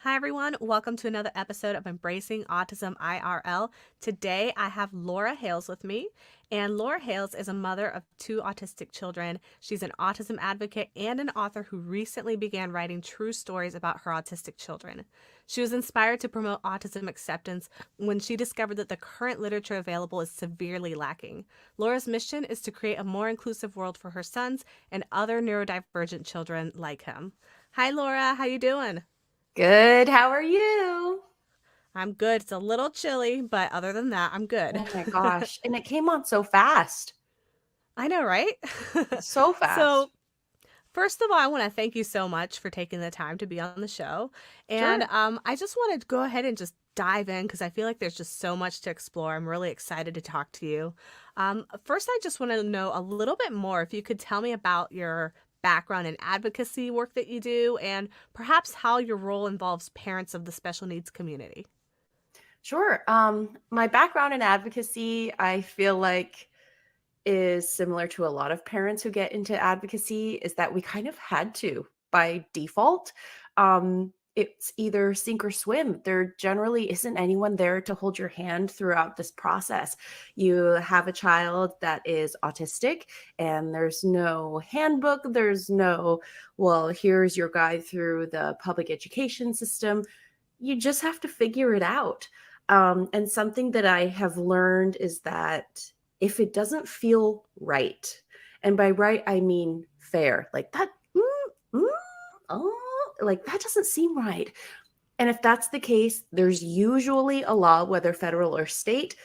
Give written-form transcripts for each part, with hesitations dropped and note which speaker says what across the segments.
Speaker 1: Hi, everyone. Welcome to another episode of Embracing Autism IRL. Today, I have Laura Hales with me, and Laura Hales is a mother of two autistic children. She's an autism advocate and an author who recently began writing true stories about her autistic children. She was inspired to promote autism acceptance when she discovered that the current literature available is severely lacking. Laura's mission is to create a more inclusive world for her sons and other neurodivergent children like him. Hi, Laura. How you doing?
Speaker 2: Good. How are you?
Speaker 1: I'm good. It's a little chilly, but other than that, I'm good.
Speaker 2: Oh my gosh. And it came on so fast.
Speaker 1: I know, right?
Speaker 2: So fast.
Speaker 1: So, first of all, I want to thank you so much for taking the time to be on the show. And
Speaker 2: Sure.
Speaker 1: I just want to go ahead and just dive in because I feel like there's just so much to explore. I'm really excited to talk to you. First, I just want to know a little bit more. If you could tell me about your background in advocacy work that you do and perhaps how your role involves parents of the special needs community.
Speaker 2: Sure. My background in advocacy, I feel like is similar to a lot of parents who get into advocacy, is that we kind of had to by default. It's either sink or swim. There generally isn't anyone there to hold your hand throughout this process. You have a child that is autistic, and there's no handbook. There's no, well, here's your guide through the public education system. You just have to figure it out. And something that I have learned is that if it doesn't feel right, and by right, I mean fair, like that, mm, like that doesn't seem right. And if that's the case, there's usually a law, whether federal or state,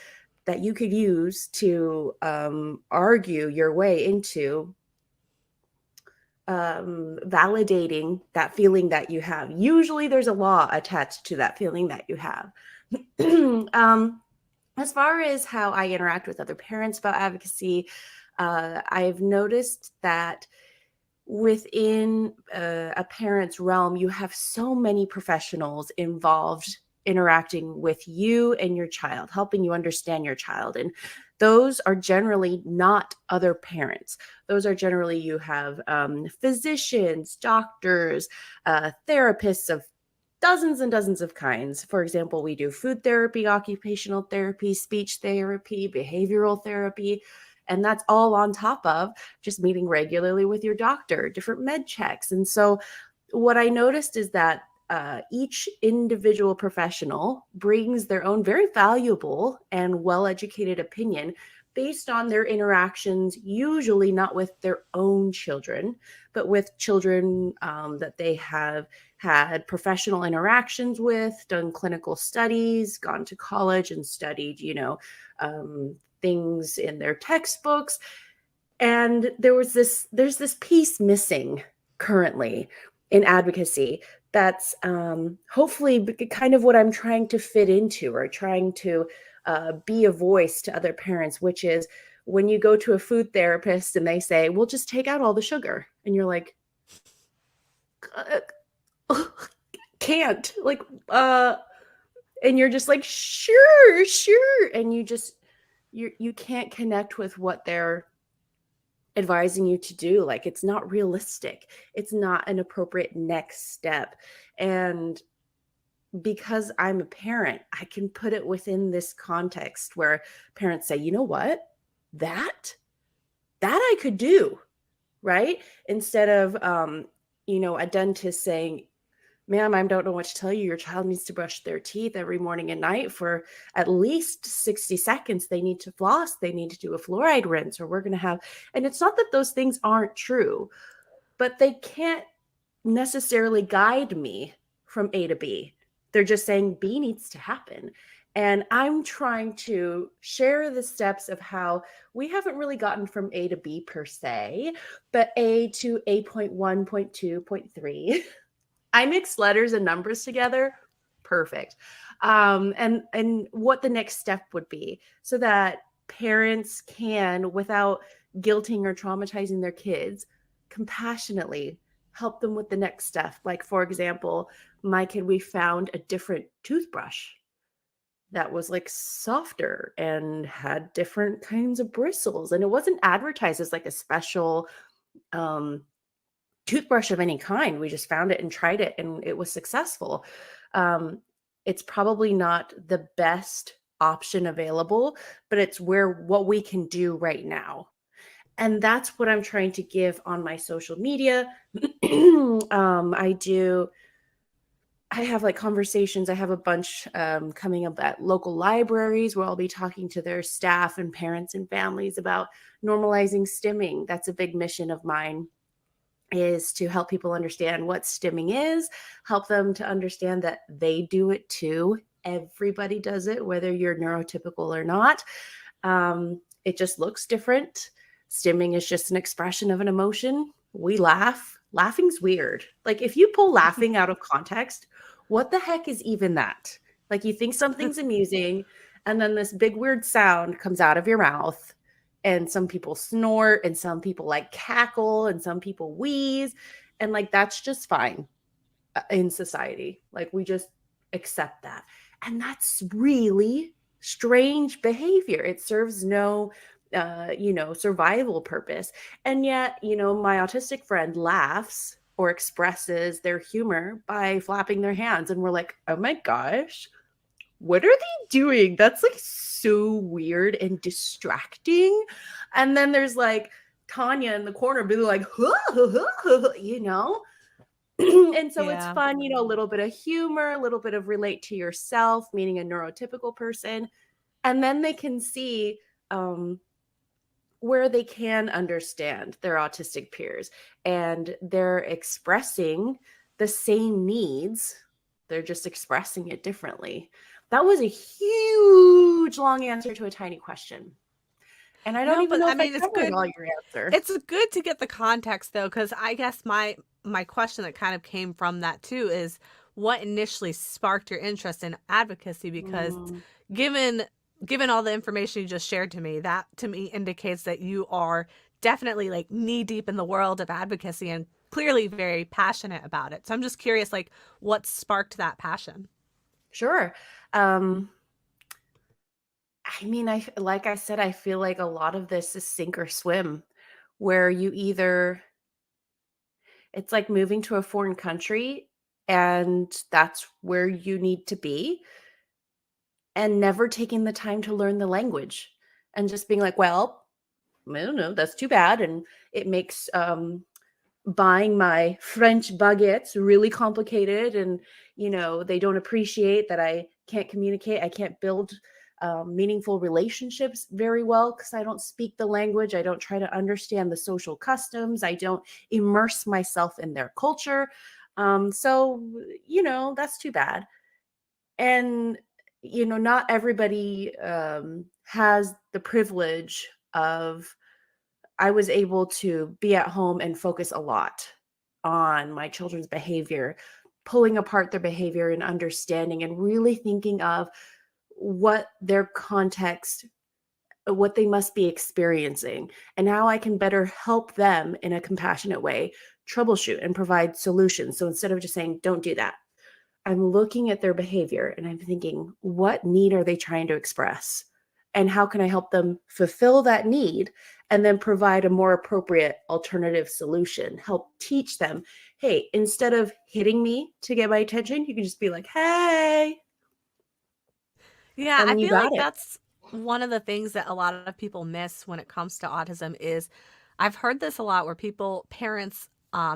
Speaker 2: that you could use to argue your way into validating that feeling that you have. Usually there's a law attached to that feeling that you have. As far as how I interact with other parents about advocacy, I've noticed that within a parent's realm, you have so many professionals involved interacting with you and your child, helping you understand your child. And those are generally not other parents. Those are generally, you have physicians, doctors, therapists of dozens and dozens of kinds. For example, we do food therapy, occupational therapy, speech therapy, behavioral therapy. And that's all on top of just meeting regularly with your doctor, different med checks. And so, what I noticed is that each individual professional brings their own very valuable and well educated opinion based on their interactions, usually not with their own children, but with children that they have had professional interactions with, done clinical studies, gone to college and studied, things in their textbooks. And there's this piece missing currently in advocacy that's hopefully kind of what I'm trying to fit into, or trying to be a voice to other parents, which is when you go to a food therapist and they say, "We'll just take out all the sugar," and you're like, "Can't," like, and you're just like, "Sure, sure," and you can't connect with what they're advising you to do. Like, it's not realistic. It's not an appropriate next step. And because I'm a parent, I can put it within this context where parents say, "You know what? That I could do," right? Instead of a dentist saying, "Ma'am, I don't know what to tell you. Your child needs to brush their teeth every morning and night for at least 60 seconds. They need to floss. They need to do a fluoride rinse, or we're going to have," and it's not that those things aren't true, but they can't necessarily guide me from A to B. They're just saying B needs to happen. And I'm trying to share the steps of how we haven't really gotten from A to B per se, but A to A point 1, point 2, point 3. I mix letters and numbers together. Perfect. And what the next step would be, so that parents can, without guilting or traumatizing their kids, compassionately help them with the next step. Like, for example, my kid, we found a different toothbrush that was like softer and had different kinds of bristles. And it wasn't advertised as like a special um, toothbrush of any kind. We just found it and tried it, and it was successful. It's probably not the best option available, but it's what we can do right now. And that's what I'm trying to give on my social media. I have like conversations. I have a bunch coming up at local libraries where I'll be talking to their staff and parents and families about normalizing stimming. That's a big mission of mine, is to help people understand what stimming is, help them to understand that they do it too. Everybody does it, whether you're neurotypical or not. It just looks different. Stimming is just an expression of an emotion. We laugh. Laughing's weird. Like if you pull laughing out of context, what the heck is even that? Like you think something's amusing, and then this big weird sound comes out of your mouth, and some people snort, and some people like cackle, and some people wheeze, and like that's just fine in society. Like we just accept that. And that's really strange behavior. It serves no survival purpose. And yet, my autistic friend laughs or expresses their humor by flapping their hands. And we're like, oh my gosh, what are they doing? That's like so weird and distracting. And then there's like Tanya in the corner being like, and so it's
Speaker 1: Yeah.
Speaker 2: fun, a little bit of humor, a little bit of relate to yourself, meaning a neurotypical person. And then they can see where they can understand their autistic peers, and they're expressing the same needs. They're just expressing it differently. That was a huge, long answer to a tiny question. And I don't
Speaker 1: No,
Speaker 2: even
Speaker 1: but
Speaker 2: know
Speaker 1: I
Speaker 2: if I
Speaker 1: mean, it's
Speaker 2: covered
Speaker 1: good.
Speaker 2: all your answer.
Speaker 1: It's good to get the context though, because I guess my question that kind of came from that too is what initially sparked your interest in advocacy? Because
Speaker 2: Mm,
Speaker 1: given given all the information you just shared to me, that to me indicates that you are definitely like knee deep in the world of advocacy and clearly very passionate about it. So I'm just curious, like, what sparked that passion?
Speaker 2: sure. Um, I mean, like I said, I feel like a lot of this is sink or swim, where it's like moving to a foreign country, and that's where you need to be, and never taking the time to learn the language, and just being like, well, I don't know, that's too bad. And it makes buying my French baguettes really complicated. And, they don't appreciate that I can't communicate. I can't build meaningful relationships very well because I don't speak the language. I don't try to understand the social customs. I don't immerse myself in their culture. So, that's too bad. And, not everybody has the privilege of, I was able to be at home and focus a lot on my children's behavior, pulling apart their behavior and understanding and really thinking of what their context, what they must be experiencing, and how I can better help them in a compassionate way troubleshoot and provide solutions. So instead of just saying, don't do that, I'm looking at their behavior and I'm thinking, what need are they trying to express? And how can I help them fulfill that need and then provide a more appropriate alternative solution? Help teach them, hey, instead of hitting me to get my attention, you can just be like, hey,
Speaker 1: Yeah, I
Speaker 2: and you
Speaker 1: feel
Speaker 2: got
Speaker 1: like
Speaker 2: it.
Speaker 1: that's one of the things that a lot of people miss when it comes to autism is I've heard this a lot where parents,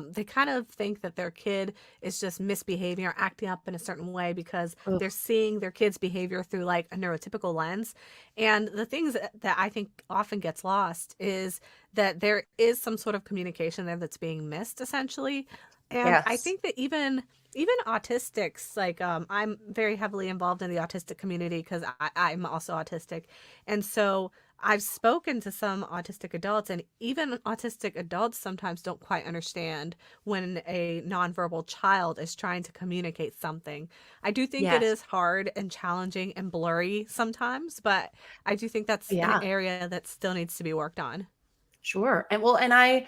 Speaker 1: they kind of think that their kid is just misbehaving or acting up in a certain way because
Speaker 2: Ugh,
Speaker 1: they're seeing their kid's behavior through like a neurotypical lens. And the things that I think often gets lost is that there is some sort of communication there that's being missed essentially. And I
Speaker 2: yes.
Speaker 1: think that even autistics, like I'm very heavily involved in the autistic community because I'm also autistic. And so I've spoken to some autistic adults, and even autistic adults sometimes don't quite understand when a nonverbal child is trying to communicate something. I do think it
Speaker 2: Yes.
Speaker 1: is hard and challenging and blurry sometimes, but I do think that's an
Speaker 2: Yeah,
Speaker 1: area that still needs to be worked on.
Speaker 2: sure. And I,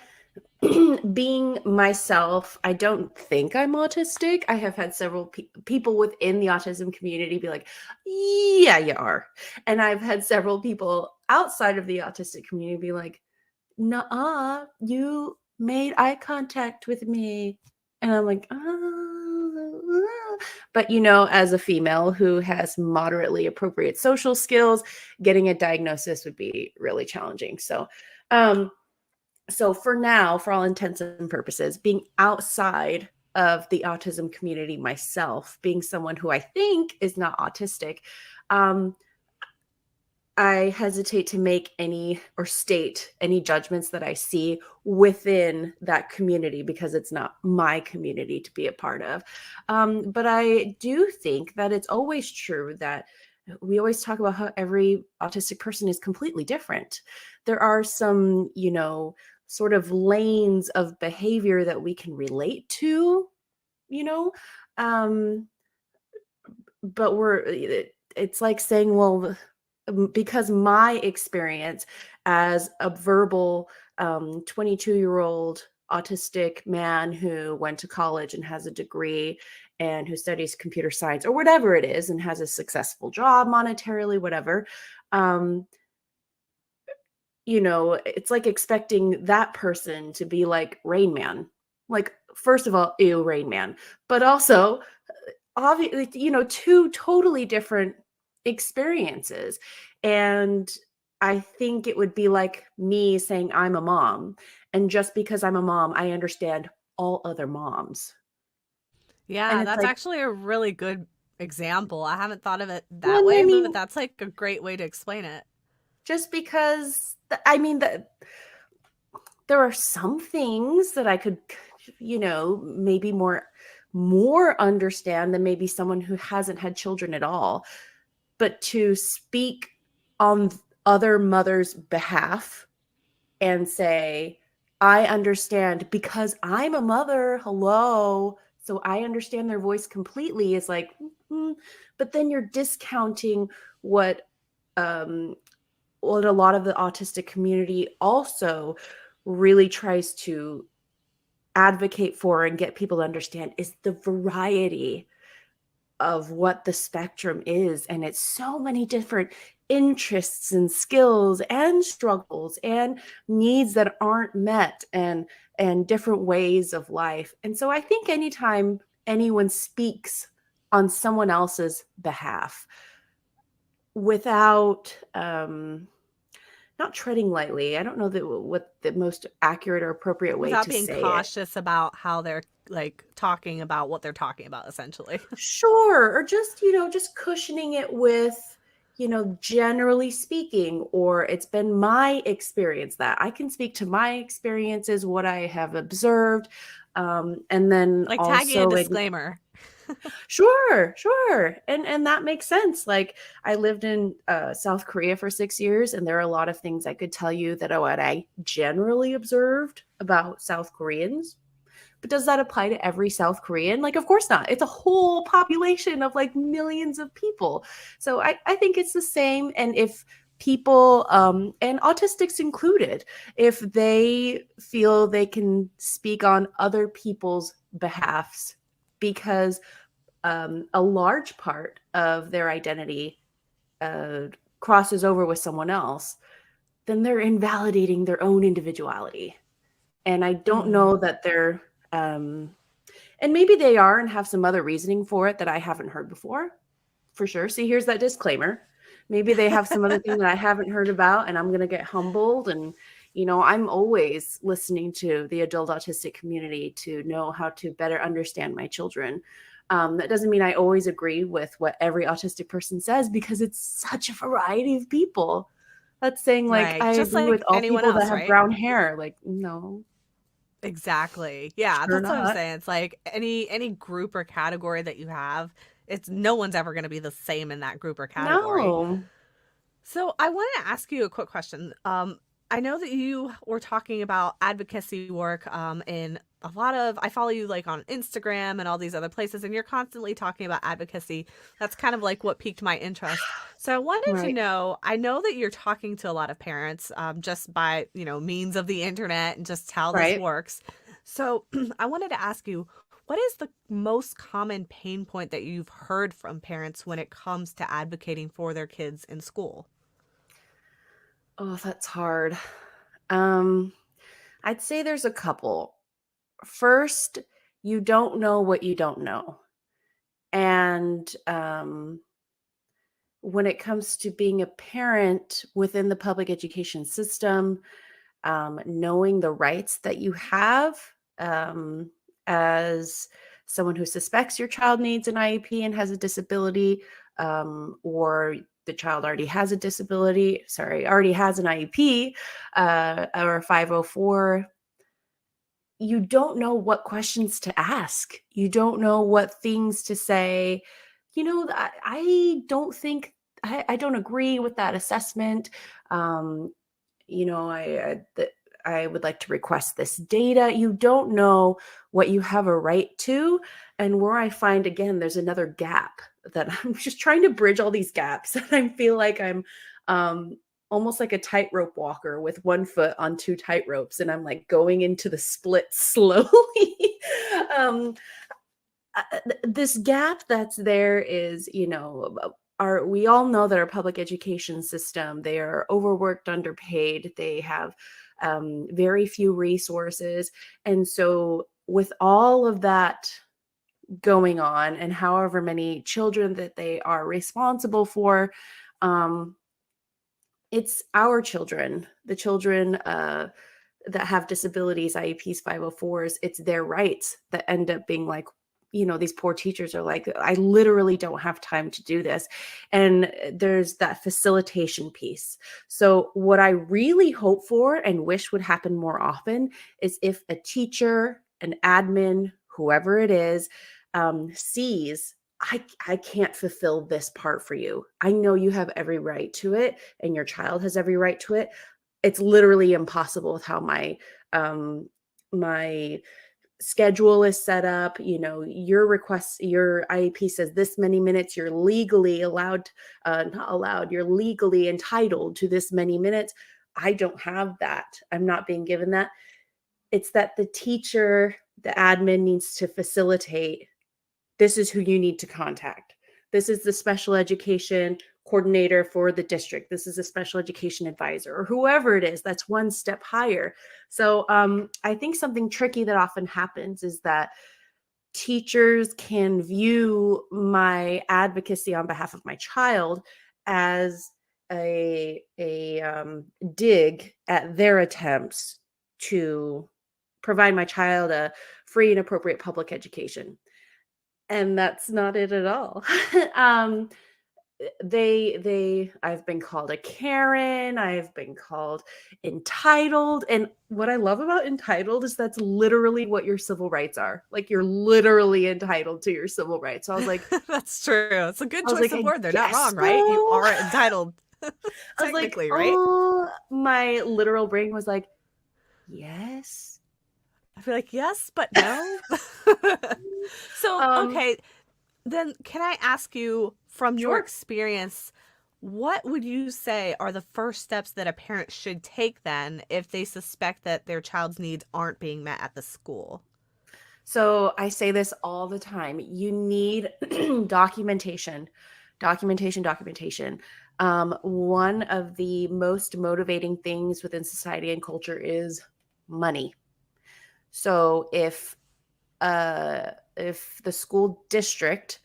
Speaker 2: being myself, I don't think I'm autistic. I have had several people within the autism community be like, yeah, you are. And I've had several people outside of the autistic community be like, nah, you made eye contact with me. And I'm like, But, as a female who has moderately appropriate social skills, getting a diagnosis would be really challenging. Um, so for now, for all intents and purposes, being outside of the autism community myself, being someone who I think is not autistic, um, I hesitate to make any or state any judgments that I see within that community because it's not my community to be a part of. But I do think that it's always true that we always talk about how every autistic person is completely different. There are some, sort of lanes of behavior that we can relate to, you know, um, but it's like saying, well, because my experience as a verbal 22-year-old autistic man who went to college and has a degree and who studies computer science or whatever it is and has a successful job monetarily, whatever, um, it's like expecting that person to be like Rain Man. Like, first of all, ew, Rain Man, but also obviously, two totally different experiences. And I think it would be like me saying I'm a mom. And just because I'm a mom, I understand all other moms. And
Speaker 1: Yeah,
Speaker 2: it's
Speaker 1: that's
Speaker 2: like,
Speaker 1: actually a really good example. I haven't thought of it that
Speaker 2: well, I
Speaker 1: way, but
Speaker 2: mean,
Speaker 1: that's like a great way to explain it.
Speaker 2: just because, I mean, there are some things that I could, maybe more understand than maybe someone who hasn't had children at all. But to speak on other mothers' behalf and say, I understand because I'm a mother, hello. So I understand their voice completely is like, but then you're discounting what um, what a lot of the autistic community also really tries to advocate for and get people to understand is the variety of what the spectrum is. And it's so many different interests and skills and struggles and needs that aren't met and different ways of life. And so I think anytime anyone speaks on someone else's behalf without not treading lightly, I don't know what the most accurate or appropriate way
Speaker 1: Without
Speaker 2: to
Speaker 1: being
Speaker 2: say it.
Speaker 1: cautious about how they're like talking about what they're talking about, essentially.
Speaker 2: Sure, or just, just cushioning it with, generally speaking, or it's been my experience that I can speak to my experiences, what I have observed, and then
Speaker 1: Like tagging a
Speaker 2: also,
Speaker 1: disclaimer.
Speaker 2: sure, sure, and that makes sense. Like I lived in South Korea for 6 years, and there are a lot of things I could tell you that are what I generally observed about South Koreans. But does that apply to every South Korean? Like, of course not. It's a whole population of like millions of people. So I think it's the same. And if people, and autistics included, if they feel they can speak on other people's behalfs because a large part of their identity uh, crosses over with someone else, then they're invalidating their own individuality. And I don't
Speaker 1: Mm.
Speaker 2: know that they're and maybe they are and have some other reasoning for it that I haven't heard before, for sure. See, here's that disclaimer. Maybe they have some other thing that I haven't heard about, and I'm going to get humbled. And, I'm always listening to the adult autistic community to know how to better understand my children. That doesn't mean I always agree with what every autistic person says because it's such a variety of people. That's saying, like,
Speaker 1: Right.
Speaker 2: I
Speaker 1: Just
Speaker 2: agree with
Speaker 1: like
Speaker 2: all
Speaker 1: anyone
Speaker 2: people that
Speaker 1: else,
Speaker 2: have
Speaker 1: right?
Speaker 2: brown hair. Like, no,
Speaker 1: Exactly. Yeah,
Speaker 2: sure
Speaker 1: that's what I'm
Speaker 2: not.
Speaker 1: saying. It's like any group or category that you have, it's no one's ever going to be the same in that group or category.
Speaker 2: No.
Speaker 1: So I want to ask you a quick question. I know that you were talking about advocacy work in a lot of, I follow you like on Instagram and all these other places, and you're constantly talking about advocacy. That's kind of like what piqued my interest. So I wanted to
Speaker 2: Right.
Speaker 1: know, I know that you're talking to a lot of parents just by, means of the internet and just how this
Speaker 2: Right.
Speaker 1: works. So I wanted to ask you, what is the most common pain point that you've heard from parents when it comes to advocating for their kids in school?
Speaker 2: Oh, that's hard. Um, I'd say there's a couple. First, you don't know what you don't know. And when it comes to being a parent within the public education system, knowing the rights that you have as someone who suspects your child needs an IEP and has a disability, or the child already has a disability, already has an IEP or a 504, you don't know what questions to ask. You don't know what things to say. I don't think, I don't agree with that assessment. Um, I would like to request this data. You don't know what you have a right to. And where I find, again, there's another gap that I'm just trying to bridge all these gaps. And I feel like I'm um, almost like a tightrope walker with one foot on two tightropes. And I'm like going into the split slowly. um, this gap that's there is, we all know that our public education system, they are overworked, underpaid, they have very few resources. And so with all of that going on and however many children that they are responsible for, it's our children, the children that have disabilities, IEPs, 504s, it's their rights that end up being like, these poor teachers are like, I literally don't have time to do this. And there's that facilitation piece. So what I really hope for and wish would happen more often is if a teacher, an admin, whoever it is, sees, I can't fulfill this part for you. I know you have every right to it and your child has every right to it. It's literally impossible with how my schedule is set up. Your request, your IEP says this many minutes, you're legally allowed, not allowed, you're legally entitled to this many minutes. I don't have that. I'm not being given that. It's that the teacher, the admin needs to facilitate. This is who you need to contact. This is the special education coordinator for the district. This is a special education advisor, or whoever it is. That's one step higher. So I think something tricky that often happens is that teachers can view my advocacy on behalf of my child as a dig at their attempts to provide my child a free and appropriate public education. And that's not it at all. I've been called a Karen, I've been called entitled. And what I love about entitled is that's literally what your civil rights are. Like, you're literally entitled to your civil rights. So I was like,
Speaker 1: That's true. It's a good
Speaker 2: I was
Speaker 1: choice
Speaker 2: like,
Speaker 1: of
Speaker 2: I
Speaker 1: word. They're not
Speaker 2: guess
Speaker 1: wrong, right? You
Speaker 2: so.
Speaker 1: are entitled.
Speaker 2: I was like,
Speaker 1: Technically, right?
Speaker 2: oh, my literal brain was like, yes.
Speaker 1: I feel like yes, but no. So,
Speaker 2: Um,
Speaker 1: okay, then can I ask you, from your
Speaker 2: sure.
Speaker 1: experience, what would you say are the first steps that a parent should take then if they suspect that their child's needs aren't being met at the school?
Speaker 2: So I say this all the time. You need documentation, documentation, documentation. One of the most motivating things within society and culture is money. So if the school district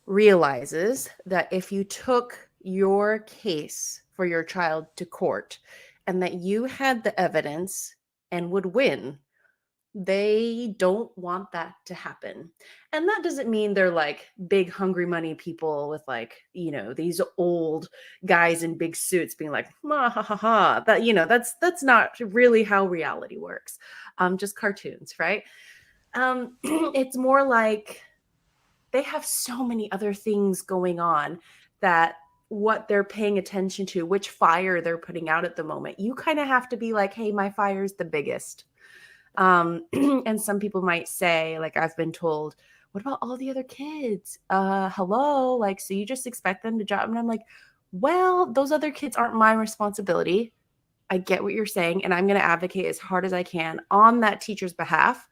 Speaker 2: realizes that if you took your case for your child to court and that you had the evidence and would win, they don't want that to happen. And that doesn't mean they're like big hungry money people with like, these old guys in big suits being like, ha ha ha ha. That, that's not really how reality works. Just cartoons, right? It's more like they have so many other things going on that what they're paying attention to, which fire they're putting out at the moment. You kind of have to be like, hey, my fire's the biggest. And some people might say, like I've been told, what about all the other kids? Hello, like, so you just expect them to drop? And I'm like, well, those other kids aren't my responsibility. I get what you're saying, and I'm going to advocate as hard as I can on that teacher's behalf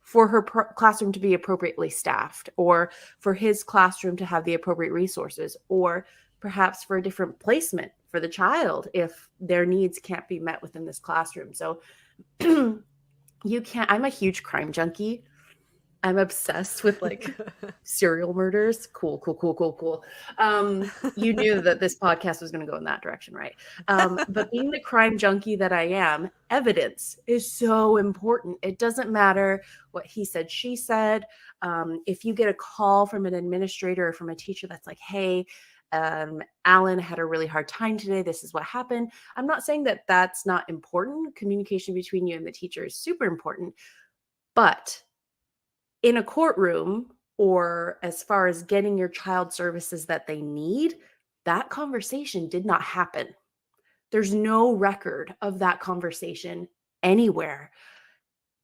Speaker 2: for her classroom to be appropriately staffed, or for his classroom to have the appropriate resources, or perhaps for a different placement for the child if their needs can't be met within this classroom. So you can't, I'm a huge crime junkie. I'm obsessed with like serial murders. Cool, cool, cool, cool, cool. You knew that this podcast was going to go in that direction, right? But being the crime junkie that I am, evidence is so important. It doesn't matter what he said, she said. If you get a call from an administrator or from a teacher that's like, hey, Alan had a really hard time today. This is what happened. I'm not saying that that's not important. Communication between you and the teacher is super important. But in a courtroom, or as far as getting your child services that they need, that conversation did not happen. There's no record of that conversation anywhere.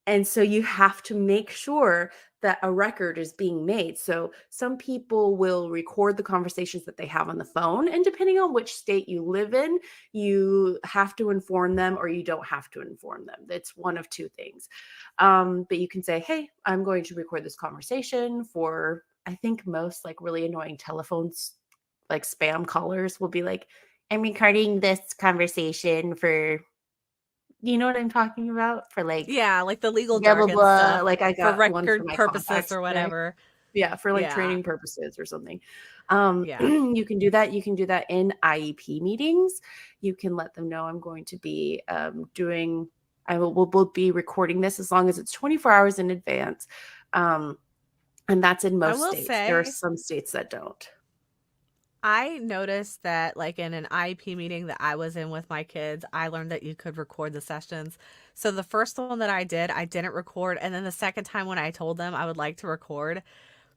Speaker 2: And so you have to make sure that a record is being made. So some people will record the conversations that they have on the phone. And depending on which state you live in, you have to inform them or you don't have to inform them. It's one of two things. But you can say, hey, I'm going to record this conversation for, I think most like really annoying telephones, like spam callers will be like, I'm recording this conversation for, you know what I'm talking about? For like,
Speaker 1: Yeah, like the legal
Speaker 2: blah, blah,
Speaker 1: jargon
Speaker 2: blah.
Speaker 1: stuff
Speaker 2: Like I
Speaker 1: for
Speaker 2: got one for
Speaker 1: record
Speaker 2: my
Speaker 1: purposes
Speaker 2: contacts
Speaker 1: or
Speaker 2: today.
Speaker 1: whatever.
Speaker 2: Yeah, for like
Speaker 1: Yeah.
Speaker 2: training purposes or something.
Speaker 1: Yeah.
Speaker 2: You can do that. You can do that in IEP meetings. You can let them know I'm going to be we'll be recording this as long as it's 24 hours in advance. And that's in
Speaker 1: I
Speaker 2: most
Speaker 1: will
Speaker 2: states. There are
Speaker 1: say,
Speaker 2: some states that don't.
Speaker 1: I noticed that, like, in an IEP meeting that I was in with my kids, I learned that you could record the sessions. So the first one that I did, I didn't record. And then the second time when I told them I would like to record,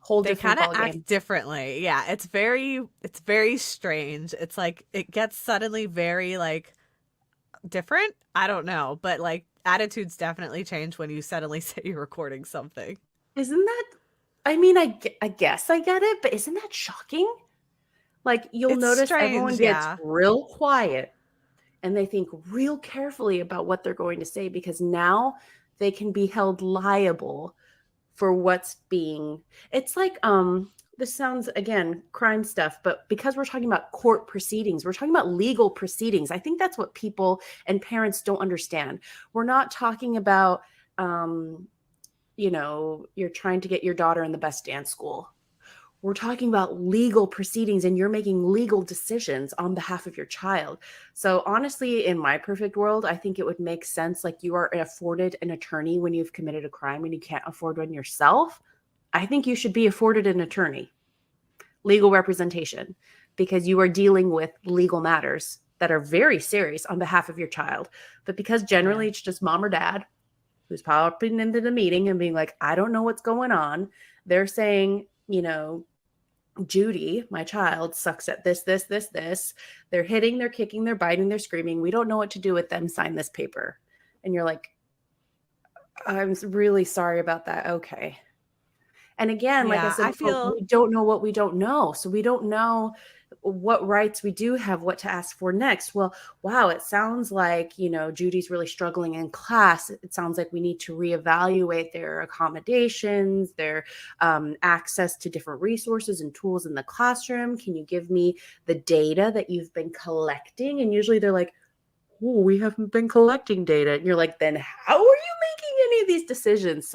Speaker 2: Whole
Speaker 1: they
Speaker 2: different
Speaker 1: kind of
Speaker 2: ball
Speaker 1: act
Speaker 2: game.
Speaker 1: differently. Yeah, it's very strange. It's like it gets suddenly very like different. I don't know, but like attitudes definitely change when you suddenly say you're recording something.
Speaker 2: Isn't that? I mean, I guess I get it, but isn't that shocking? Like you'll
Speaker 1: It's
Speaker 2: notice everyone
Speaker 1: strange,
Speaker 2: gets
Speaker 1: yeah.
Speaker 2: real quiet and they think real carefully about what they're going to say because now they can be held liable for what's being. It's like this sounds again crime stuff, but because we're talking about court proceedings, we're talking about legal proceedings. I think that's what people and parents don't understand. We're not talking about you're trying to get your daughter in the best dance school. We're talking about legal proceedings and you're making legal decisions on behalf of your child. So honestly, in my perfect world, I think it would make sense. Like you are afforded an attorney when you've committed a crime and you can't afford one yourself. I think you should be afforded an attorney, legal representation, because you are dealing with legal matters that are very serious on behalf of your child. But because
Speaker 1: Yeah.
Speaker 2: generally it's just mom or dad who's popping into the meeting and being like, I don't know what's going on. They're saying, Judy, my child, sucks at this, this, this, this. They're hitting, they're kicking, they're biting, they're screaming. We don't know what to do with them. Sign this paper. And you're like, I'm really sorry about that. Okay. And again, like I
Speaker 1: Yeah,
Speaker 2: said
Speaker 1: I
Speaker 2: before,
Speaker 1: feel
Speaker 2: we don't know what we don't know. So we don't know what rights we do have, what to ask for next. Well, wow, it sounds like, Judy's really struggling in class. It sounds like we need to reevaluate their accommodations, their access to different resources and tools in the classroom. Can you give me the data that you've been collecting? And usually they're like, oh, we haven't been collecting data. And you're like, then how are you making any of these decisions?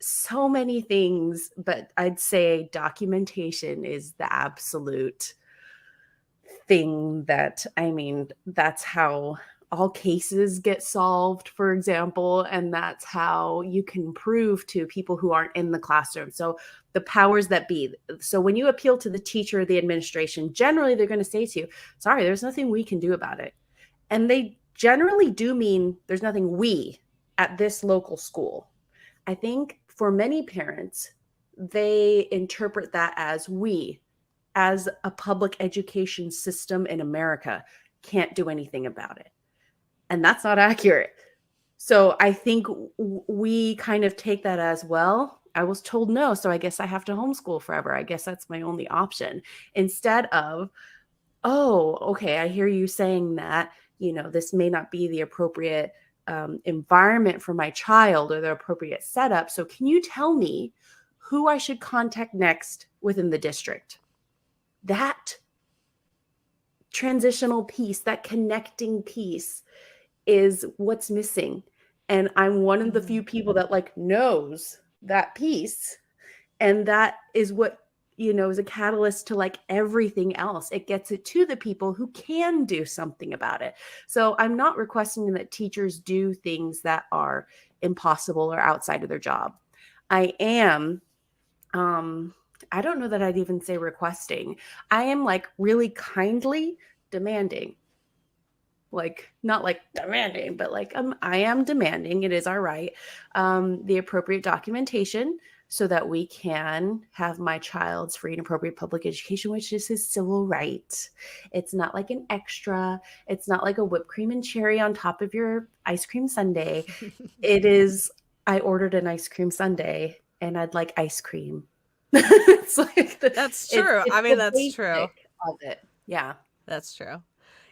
Speaker 2: So many things, but I'd say documentation is the absolute thing that, I mean, that's how all cases get solved, for example, and that's how you can prove to people who aren't in the classroom. So the powers that be. So when you appeal to the teacher or the administration, generally they're going to say to you, sorry, there's nothing we can do about it. And they generally do mean there's nothing we at this local school. I think for many parents, they interpret that as we, as a public education system in America, can't do anything about it. And that's not accurate. So I think we kind of take that as, well, I was told no, so I guess I have to homeschool forever. I guess that's my only option. Instead of, oh, okay, I hear you saying that, this may not be the appropriate environment for my child or the appropriate setup. So can you tell me who I should contact next within the district? That transitional piece, that connecting piece is what's missing. And I'm one of the
Speaker 1: Mhm.
Speaker 2: few people that like knows that piece. And that is what, is a catalyst to like everything else. It gets it to the people who can do something about it. So I'm not requesting that teachers do things that are impossible or outside of their job. I am, I don't know that I'd even say requesting. I am like really kindly demanding, like not like demanding, but like I am demanding, it is our right, the appropriate documentation so that we can have my child's free and appropriate public education, which is his civil right. It's not like an extra. It's not like a whipped cream and cherry on top of your ice cream sundae. It is, I ordered an ice cream sundae and I'd like ice cream. It's like
Speaker 1: That's
Speaker 2: it's
Speaker 1: true. I
Speaker 2: it's
Speaker 1: mean,
Speaker 2: the
Speaker 1: that's true.
Speaker 2: basic of it. Yeah.
Speaker 1: That's true.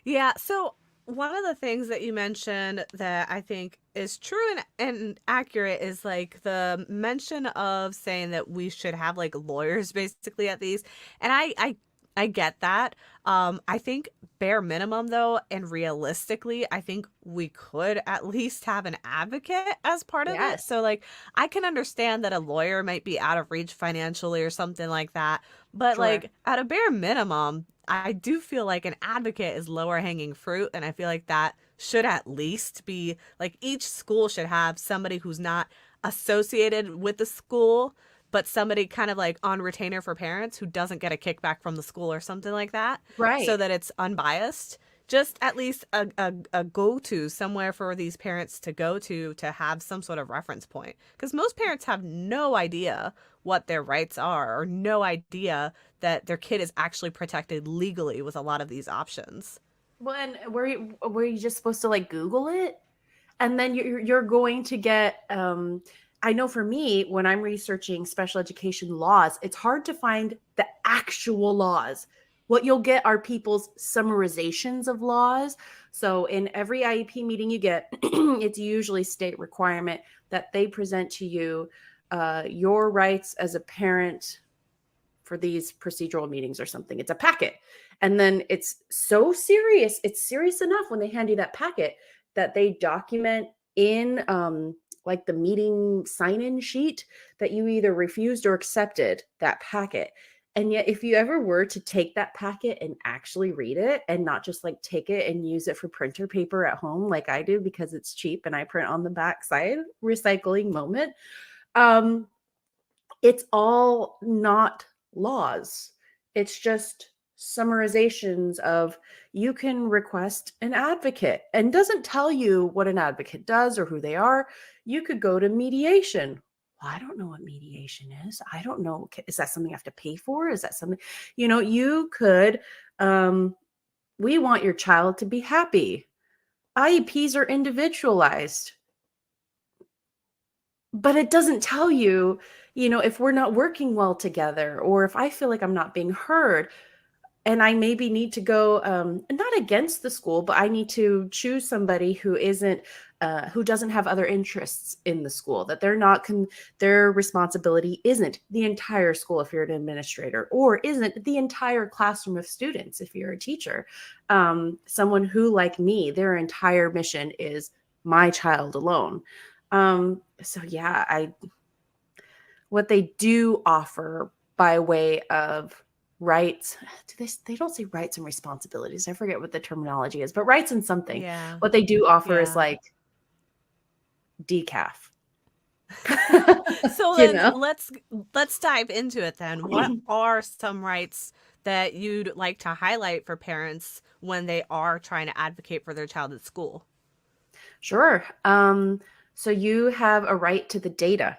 Speaker 1: Yeah. So one of the things that you mentioned that I think is true and accurate is like the mention of saying that we should have like lawyers basically at these. And I get that. I think bare minimum though, and realistically, I think we could at least have an advocate as part of it.
Speaker 2: Yes.
Speaker 1: So like I can understand that a lawyer might be out of reach financially or something like that. But
Speaker 2: Sure.
Speaker 1: like at a bare minimum, I do feel like an advocate is lower hanging fruit. And I feel like that should at least be like each school should have somebody who's not associated with the school, but somebody kind of like on retainer for parents who doesn't get a kickback from the school or something like that, so
Speaker 2: Right.
Speaker 1: that it's unbiased. Just at least a go to somewhere for these parents to go to have some sort of reference point. Because most parents have no idea what their rights are or no idea that their kid is actually protected legally with a lot of these options.
Speaker 2: Well, and were you just supposed to like Google it? And then you're going to get I know for me, when I'm researching special education laws, it's hard to find the actual laws. What you'll get are people's summarizations of laws. So in every IEP meeting you get, it's usually state requirement that they present to you your rights as a parent for these procedural meetings or something. It's a packet. And then it's so serious. It's serious enough when they hand you that packet that they document in like the meeting sign-in sheet that you either refused or accepted that packet. And yet, if you ever were to take that packet and actually read it and not just like take it and use it for printer paper at home like I do because it's cheap and I print on the back side, recycling moment, um, it's all not laws. It's just summarizations of you can request an advocate and doesn't tell you what an advocate does or who they are. You could go to mediation. Well, I don't know what mediation is. I don't know. Is that something I have to pay for? Is that something, you could, we want your child to be happy. IEPs are individualized, but it doesn't tell you, if we're not working well together or if I feel like I'm not being heard and I maybe need to go not against the school, but I need to choose somebody who isn't who doesn't have other interests in the school, that they're not their responsibility isn't the entire school if you're an administrator, or isn't the entire classroom of students if you're a teacher. Someone who, like me, their entire mission is my child alone. So yeah, what they do offer by way of rights, they don't say rights and responsibilities. I forget what the terminology is, but rights and something.
Speaker 1: Yeah.
Speaker 2: What they do offer is
Speaker 1: Yeah.
Speaker 2: like decaf.
Speaker 1: So
Speaker 2: you
Speaker 1: then
Speaker 2: know?
Speaker 1: let's dive into it then. What are some rights that you'd like to highlight for parents when they are trying to advocate for their child at school?
Speaker 2: Sure. So you have a right to the data,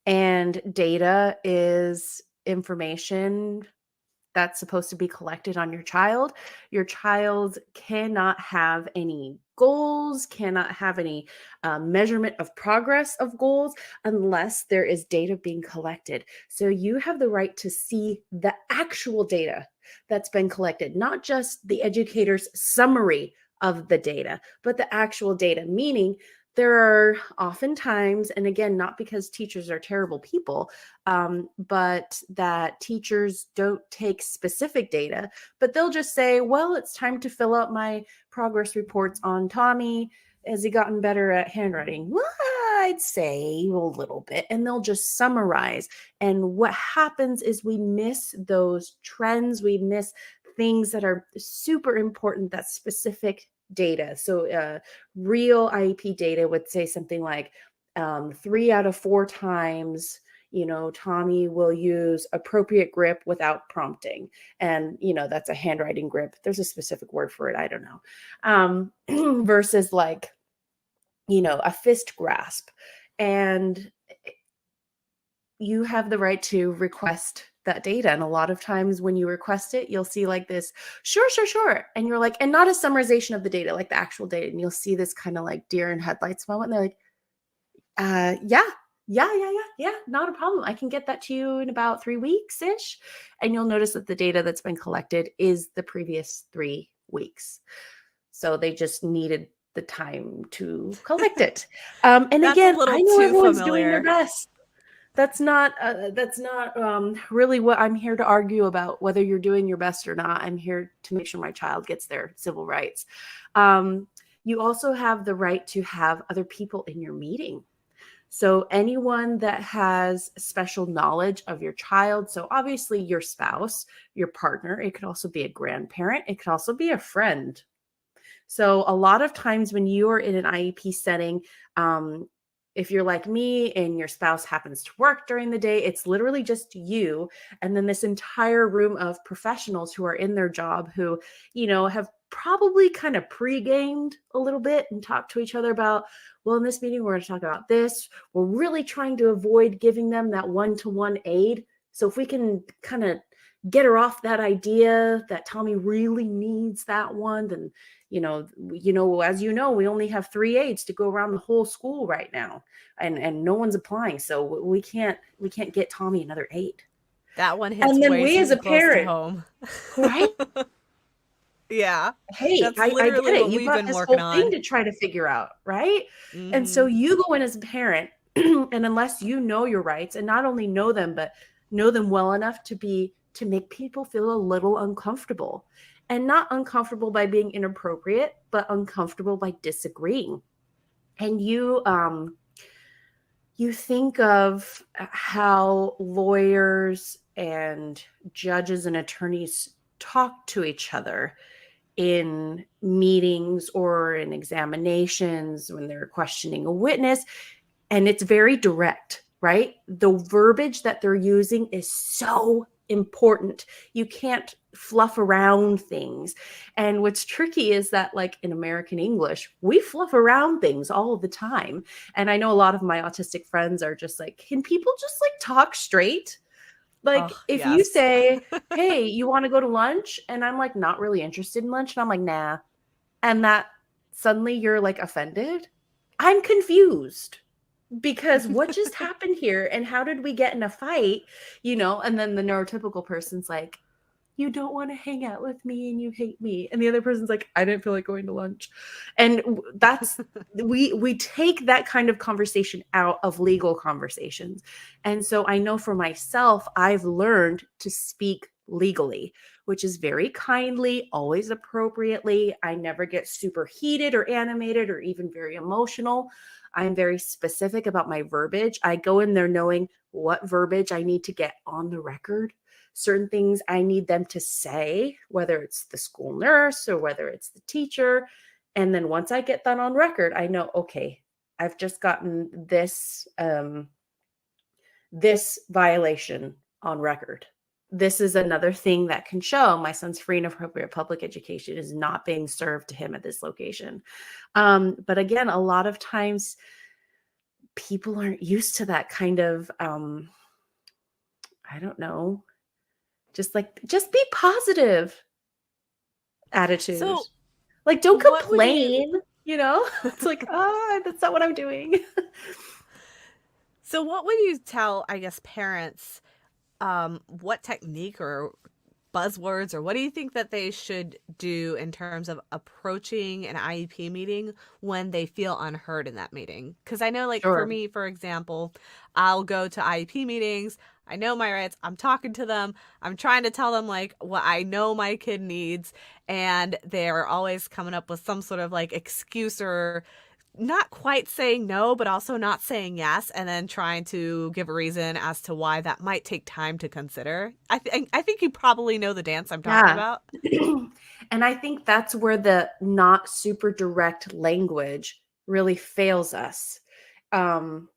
Speaker 2: and data is information that's supposed to be collected on your child. Your child cannot have any goals, cannot have any measurement of progress of goals unless there is data being collected. So you have the right to see the actual data that's been collected, not just the educator's summary of the data, but the actual data, meaning there are oftentimes, and again, not because teachers are terrible people, but that teachers don't take specific data, but they'll just say, well, it's time to fill out my progress reports on Tommy. Has he gotten better at handwriting? What? I'd say a little bit, and they'll just summarize. And what happens is we miss those trends, we miss things that are super important, that specific data. So real IEP data would say something like 3 out of 4 times, Tommy will use appropriate grip without prompting. And, that's a handwriting grip. There's a specific word for it. I don't know. Versus like, a fist grasp. And you have the right to request that data. And a lot of times when you request it, you'll see like this, sure, sure, sure. And you're like, and not a summarization of the data, like the actual data. And you'll see this kind of like deer in headlights moment. And they're like, yeah, not a problem. I can get that to you in about 3 weeks-ish. And you'll notice that the data that's been collected is the previous 3 weeks. So they just needed the time to collect it. And
Speaker 1: That's a
Speaker 2: again,
Speaker 1: little
Speaker 2: I know
Speaker 1: too
Speaker 2: everyone's doing their
Speaker 1: familiar.
Speaker 2: best. That's not really what I'm here to argue about, whether you're doing your best or not. I'm here to make sure my child gets their civil rights. You also have the right to have other people in your meeting. So anyone that has special knowledge of your child, so obviously your spouse, your partner, it could also be a grandparent, it could also be a friend. So a lot of times when you are in an IEP setting, if you're like me and your spouse happens to work during the day, it's literally just you and then this entire room of professionals who are in their job who, have probably kind of pre-gamed a little bit and talked to each other about, well, in this meeting, we're going to talk about this. We're really trying to avoid giving them that one-to-one aid. So if we can kind of get her off that idea that Tommy really needs that one, then as we only have 3 aides to go around the whole school right now, and no one's applying, so we can't get Tommy another aide.
Speaker 1: That one hits
Speaker 2: And then
Speaker 1: way
Speaker 2: we as
Speaker 1: too
Speaker 2: a
Speaker 1: close to
Speaker 2: parent,
Speaker 1: home.
Speaker 2: right?
Speaker 1: Yeah,
Speaker 2: Hey,
Speaker 1: that's
Speaker 2: I get
Speaker 1: literally
Speaker 2: it.
Speaker 1: what
Speaker 2: You've
Speaker 1: we've
Speaker 2: got
Speaker 1: been
Speaker 2: this
Speaker 1: working
Speaker 2: whole thing
Speaker 1: on.
Speaker 2: to try to figure out, right? And so
Speaker 1: Hmm.
Speaker 2: you go in as a parent, and unless you know your rights, and not only know them, but know them well enough to make people feel a little uncomfortable, and not uncomfortable by being inappropriate, but uncomfortable by disagreeing. And you think of how lawyers and judges and attorneys talk to each other in meetings or in examinations when they're questioning a witness. And it's very direct, right? The verbiage that they're using is so important. You can't fluff around things. And what's tricky is that, like in American English, we fluff around things all the time. And I know a lot of my autistic friends are just like, can people just like talk straight? Like
Speaker 1: Oh,
Speaker 2: if you
Speaker 1: yes.
Speaker 2: say, hey, you want to go to lunch? And I'm like, not really interested in lunch. And I'm like, nah. And that suddenly you're like offended. I'm confused because what just happened here? And how did we get in a fight? And then the neurotypical person's like, you don't want to hang out with me and you hate me. And the other person's like, I didn't feel like going to lunch. And that's we take that kind of conversation out of legal conversations. And so I know for myself, I've learned to speak legally, which is very kindly, always appropriately. I never get super heated or animated or even very emotional. I'm very specific about my verbiage. I go in there knowing what verbiage I need to get on the record, certain things I need them to say, whether it's the school nurse or whether it's the teacher. And then once I get that on record, I know, okay, I've just gotten this violation on record. This is another thing that can show my son's free and appropriate public education is not being served to him at this location. But again, a lot of times people aren't used to that kind of, I don't know, just be positive attitude.
Speaker 1: So,
Speaker 2: Like, don't
Speaker 1: what would you
Speaker 2: complain, It's like, that's not what I'm doing.
Speaker 1: so what would you tell, I guess, parents what technique or buzzwords or what do you think that they should do in terms of approaching an IEP meeting when they feel unheard in that meeting? Because I know, like, for
Speaker 2: Sure.
Speaker 1: me, for example, I'll go to IEP meetings. I know my rights. I'm talking to them. I'm trying to tell them like what I know my kid needs. And they're always coming up with some sort of like excuse or not quite saying no, but also not saying yes, and then trying to give a reason as to why that might take time to consider. I think you probably know the dance I'm talking
Speaker 2: Yeah.
Speaker 1: about.
Speaker 2: And I think that's where the not super direct language really fails us. Um,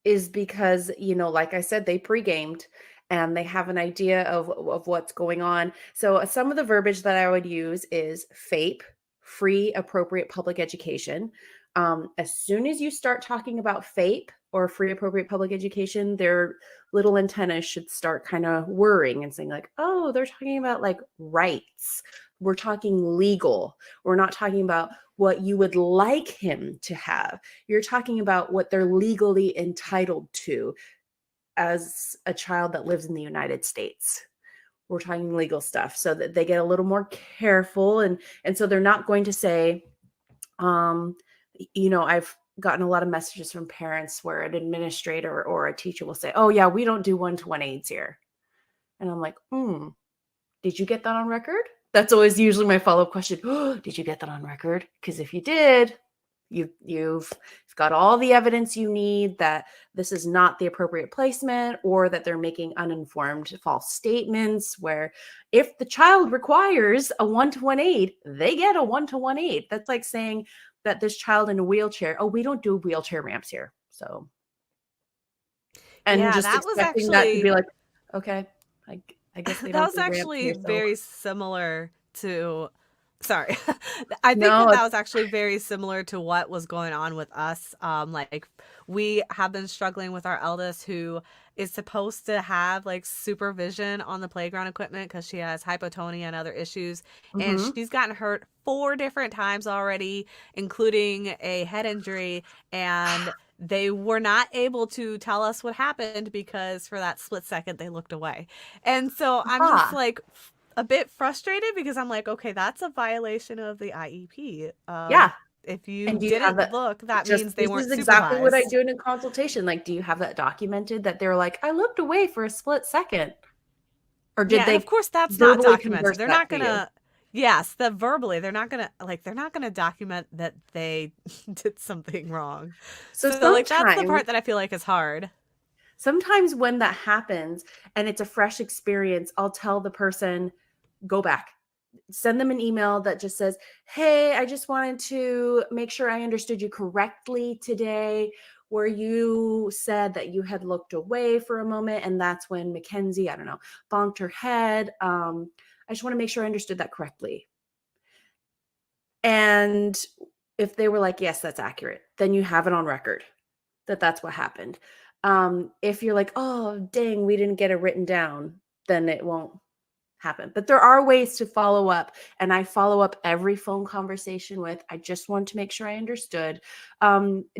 Speaker 2: is because, like I said, they pre-gamed and they have an idea of what's going on. So some of the verbiage that I would use is FAPE, free appropriate public education. As soon as you start talking about FAPE or free appropriate public education, their little antennas should start kind of whirring and saying like, oh, they're talking about like rights. We're talking legal. We're not talking about what you would like him to have. You're talking about what they're legally entitled to as a child that lives in the United States. We're talking legal stuff so that they get a little more careful, and so they're not going to say, I've gotten a lot of messages from parents where an administrator or a teacher will say, oh yeah, we don't do one-to-one aids here. And I'm like, did you get that on record? That's always usually my follow-up question. Oh, did you get that on record? Because if you did, you've got all the evidence you need that this is not the appropriate placement, or that they're making uninformed false statements where if the child requires a one-to-one aid, they get a one-to-one aid. That's like saying that this child in a wheelchair, oh, we don't do wheelchair ramps here. So, and
Speaker 1: Yeah,
Speaker 2: just
Speaker 1: that was
Speaker 2: expecting that to be
Speaker 1: actually
Speaker 2: like, okay, I guess they
Speaker 1: that
Speaker 2: don't
Speaker 1: was
Speaker 2: do ramps
Speaker 1: actually
Speaker 2: here. So
Speaker 1: very similar to sorry. I think
Speaker 2: no,
Speaker 1: that that was actually very similar to what was going on with us. Like we have been struggling with our eldest who is supposed to have like supervision on the playground equipment because she has hypotonia and other issues. And
Speaker 2: mm-hmm.
Speaker 1: she's gotten hurt 4 different times already, including a head injury. And they were not able to tell us what happened because for that split second they looked away. And so I'm just
Speaker 2: Aha.
Speaker 1: like a bit frustrated because I'm like, okay, that's a violation of the IEP.
Speaker 2: Yeah.
Speaker 1: If you
Speaker 2: And do you have
Speaker 1: didn't
Speaker 2: that?
Speaker 1: look, that
Speaker 2: Just
Speaker 1: means they
Speaker 2: this
Speaker 1: weren't
Speaker 2: is exactly what I
Speaker 1: supervised.
Speaker 2: do in a consultation. Like, do you have that documented that they're like, I looked away for a split second? Or did
Speaker 1: Yeah, and of
Speaker 2: they
Speaker 1: course that's not
Speaker 2: verbally converse
Speaker 1: documented. They're
Speaker 2: that
Speaker 1: not
Speaker 2: to you?
Speaker 1: gonna yes, the verbally, they're not gonna document that they did something wrong.
Speaker 2: So
Speaker 1: So like that's the
Speaker 2: sometimes,
Speaker 1: part that I feel like is hard.
Speaker 2: sometimes when that happens and it's a fresh experience, I'll tell the person, go back. Send them an email that just says, hey, I just wanted to make sure I understood you correctly today, where you said that you had looked away for a moment. And that's when Mackenzie, I don't know, bonked her head. I just want to make sure I understood that correctly. And if they were like, yes, that's accurate, then you have it on record that that's what happened. If you're like, oh, dang, we didn't get it written down, then it won't happen. But there are ways to follow up. And I follow up every phone conversation with, I just want to make sure I understood.